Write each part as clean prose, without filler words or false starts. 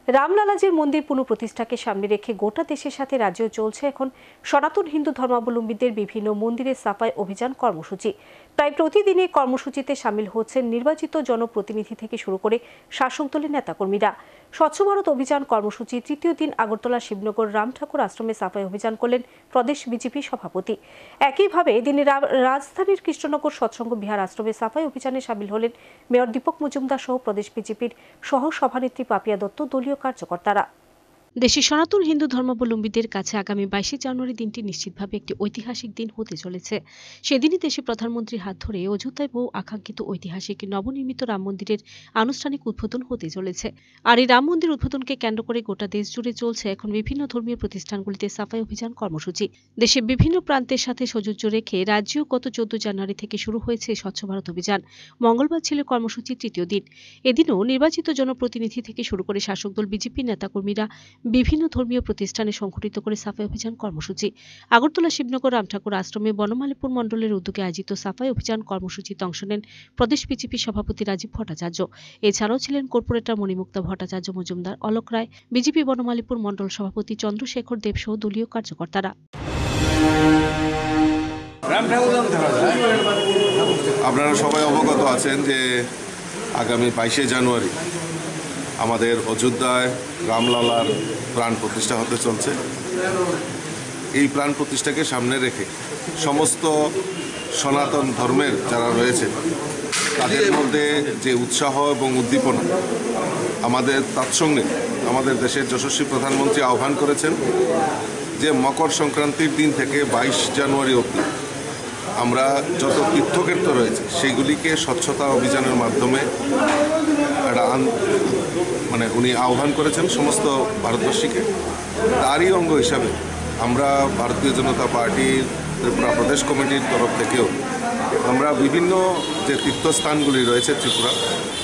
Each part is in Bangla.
রামলালাজির মন্দির পুনঃপ্রতিষ্ঠাকে সামনে রেখে গোটা দেশের সাথে রাজ্যেও চলছে এখন সনাতন হিন্দু ধর্মাবলম্বীদের বিভিন্ন মন্দিরে সাফাই অভিযান কর্মসূচি। প্রায় প্রতিদিনই কর্মসূচিতে সামিল হচ্ছেন নির্বাচিত জনপ্রতিনিধি থেকে শুরু করে শাসক দলের নেতাকর্মীরা। স্বচ্ছ ভারত অভিযান কর্মসূচির তৃতীয় দিন আগরতলা শিবনগর রাম ঠাকুর আশ্রমে সাফাই অভিযান করলেন প্রদেশ বিজেপি সভাপতি। একইভাবে দিনে রাজধানীর কৃষ্ণনগর সৎসঙ্গ বিহার আশ্রমে সাফাই অভিযানে সামিল হলেন মেয়র দীপক মজুমদার সহ প্রদেশ বিজেপির সহ সভানেত্রী পাপিয়া দত্ত, দলীয় কার্যকর্তারা। দেশের সনাতন হিন্দু ধর্মাবলম্বীদের কাছে আগামী 22 জানুয়ারি দিনটি নিশ্চিতভাবে একটি ঐতিহাসিক দিন হতে চলেছে। সেদিনই দেশে প্রধানমন্ত্রীর হাত ধরে অযোধ্যায় বহু আকাঙ্ক্ষিত ঐতিহাসিক নবনির্মিত রাম মন্দিরের আনুষ্ঠানিক উদ্বোধন হতে চলেছে। আর এই রাম মন্দির উদ্বোধনকে কেন্দ্র করে গোটা দেশ জুড়ে চলছে এখন বিভিন্ন ধর্মীয় প্রতিষ্ঠানগুলিতে সাফাই অভিযান কর্মসূচি। দেশের বিভিন্ন প্রান্তের সাথে সযোজ্য রেখে রাজ্যেও গত 14 জানুয়ারি থেকে শুরু হয়েছে স্বচ্ছ ভারত অভিযান। মঙ্গলবার ছিল কর্মসূচির তৃতীয় দিন। এদিনও নির্বাচিত জনপ্রতিনিধি থেকে শুরু করে শাসক দল বিজেপির নেতাকর্মীরা বিভিন্ন ধর্মীয় প্রতিষ্ঠানে সংগঠিত করে সাফাই অভিযান কর্মসূচি। আগরতলা শিবনগর রাম ঠাকুর আশ্রমে বনমালীপুর মণ্ডলের উদ্যোগে আয়োজিত সাফাই অভিযান কর্মসূচিতে অংশ নেন প্রদেশ বিজেপি সভাপতি রাজীব ভট্টাচার্য। এছাড়াও ছিলেন কর্পোরেটর মণিমুক্তা ভট্টাচার্য মজুমদার, অলোক রায়, বিজেপি বনমালীপুর মণ্ডল সভাপতি চন্দ্রশেখর দেব সহ দলীয় কার্যকর্তারা। আপনারা সবাই অবগত আছেন যে আগামী 22 জানুয়ারি আমাদের অযোধ্যায় রামলালার প্রাণ প্রতিষ্ঠা হতে চলছে। এই প্রাণ প্রতিষ্ঠাকে সামনে রেখে সমস্ত সনাতন ধর্মের যারা রয়েছে তাদের মধ্যে যে উৎসাহ এবং উদ্দীপনা, আমাদের তৎসঙ্গে আমাদের দেশের যশস্বী প্রধানমন্ত্রী আহ্বান করেছেন যে মকর সংক্রান্তির দিন থেকে 22 জানুয়ারি অবধি আমরা যত তীর্থক্ষেত্র রয়েছে সেইগুলিকে স্বচ্ছতা অভিযানের মাধ্যমে উনি আহ্বান করেছেন সমস্ত ভারতবর্ষীকে। তারই অঙ্গ হিসাবে আমরা ভারতীয় জনতা পার্টির ত্রিপুরা প্রদেশ কমিটির তরফ থেকেও আমরা বিভিন্ন যে তীর্থস্থানগুলি রয়েছে ত্রিপুরা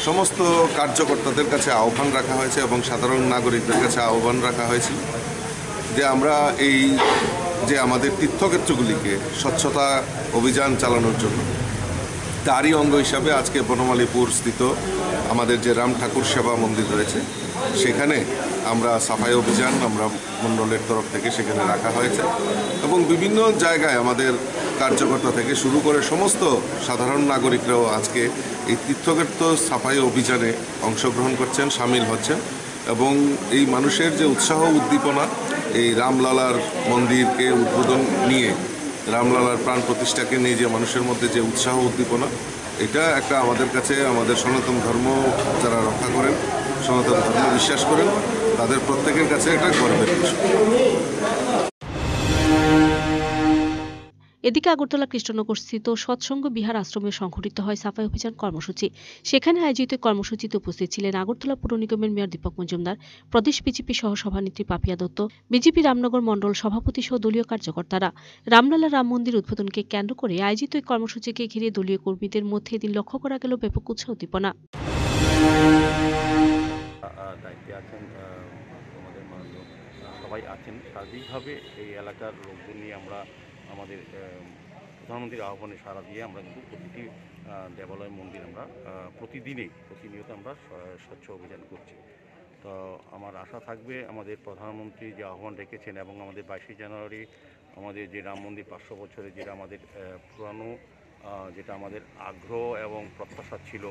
সমস্ত কার্যকর্তাদের কাছে আহ্বান রাখা হয়েছে এবং সাধারণ নাগরিকদের কাছে আহ্বান রাখা হয়েছিল যে আমরা এই যে আমাদের তীর্থক্ষেত্রগুলিকে স্বচ্ছতা অভিযান চালানোর জন্য তারই অঙ্গ হিসাবে আজকে বনমালীপুর স্থিত আমাদের যে রাম ঠাকুর সেবা মন্দির রয়েছে সেখানে আমরা সাফাই অভিযান আমরা মণ্ডলের তরফ থেকে সেখানে রাখা হয়েছে এবং বিভিন্ন জায়গায় আমাদের কার্যকর্তা থেকে শুরু করে সমস্ত সাধারণ নাগরিকরাও আজকে এই তীর্থক্ষেত্র সাফাই অভিযানে অংশগ্রহণ করছেন, সামিল হচ্ছেন এবং এই মানুষের যে উৎসাহ উদ্দীপনা এই রামলালার মন্দিরকে উদ্বোধন নিয়ে রামলালার প্রাণ প্রতিষ্ঠাকে নিয়ে যে মানুষের মধ্যে যে উৎসাহ উদ্দীপনা, এটা একটা আমাদের কাছে আমাদের সনাতন ধর্ম যারা রক্ষা করেন, সনাতন ধর্ম বিশ্বাস করেন, তাদের প্রত্যেকের কাছে একটা গর্বের বিষয়। এদিকে আগরতলা কৃষ্ণনগর স্থিত সৎসঙ্গ বিহার আশ্রমে সংঘটিত হয় সাফাই অভিযান কর্মসূচি। সেখানে আয়োজিত কর্মসূচিতে উপস্থিত ছিলেন আগরতলা পুর নিগমের মেয়র দীপক মজুমদার, প্রদেশ বিজেপি সহ সভানেত্রী পাপিয়া দত্ত, বিজেপি রামনগর মণ্ডল সভাপতি সহ দলীয় কার্যকর্তারা। রামলালা রাম মন্দির উদ্বোধনকে কেন্দ্র করে আয়োজিত এই কর্মসূচিকে ঘিরে দলীয় কর্মীদের মধ্যে এদিন লক্ষ্য করা গেল ব্যাপক উৎসাহ উদ্দীপনা। সবাই আছেন সার্বিকভাবে এই এলাকার লোকজন নিয়ে আমরা আমাদের প্রধানমন্ত্রীর আহ্বানে সাড়া দিয়ে আমরা কিন্তু প্রতিটি দেবালয় মন্দির আমরা প্রতিনিয়ত আমরা স্বচ্ছ অভিযান করছি। তো আমার আশা থাকবে আমাদের প্রধানমন্ত্রী যে আহ্বান রেখেছেন এবং আমাদের 22 জানুয়ারি আমাদের যে রাম মন্দির 500 বছরের যেটা আমাদের পুরানো যেটা আমাদের আগ্রহ এবং প্রত্যাশা ছিল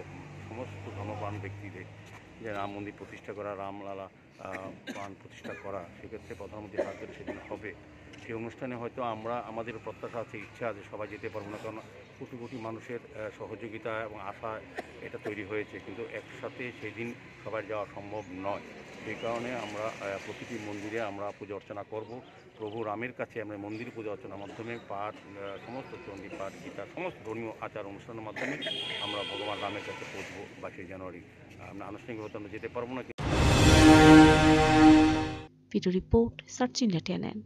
সমস্ত ধর্মপ্রাণ ব্যক্তিদের যে রাম মন্দির প্রতিষ্ঠা করা, রামলালা প্রাণ প্রতিষ্ঠা করা, সেক্ষেত্রে প্রধানমন্ত্রীর হাত ধরে সেদিন হবে। সেই অনুষ্ঠানে হয়তো আমাদের প্রত্যাশা আছে, ইচ্ছা আছে, সবাই যেতে পারবো না, কারণ কোটি কোটি মানুষের সহযোগিতা এবং আশা এটা তৈরি হয়েছে, কিন্তু একসাথে সেই দিন সবাই যাওয়া সম্ভব নয়। সেই কারণে আমরা প্রতিটি মন্দিরে আমরা পূজা অর্চনা করব। প্রভু রামের কাছে আমরা মন্দির পূজা অর্চনার মাধ্যমে পাঠ, সমস্ত চণ্ডী পাঠ, গীতা, সমস্ত ধর্মীয় আচার অনুষ্ঠানের মাধ্যমে আমরা ভগবান রামের কাছে পৌঁছবো 22 জানুয়ারি। আমরা আনুষ্ঠানিকভাবে আমরা যেতে পারবো না। Video report search India TNN।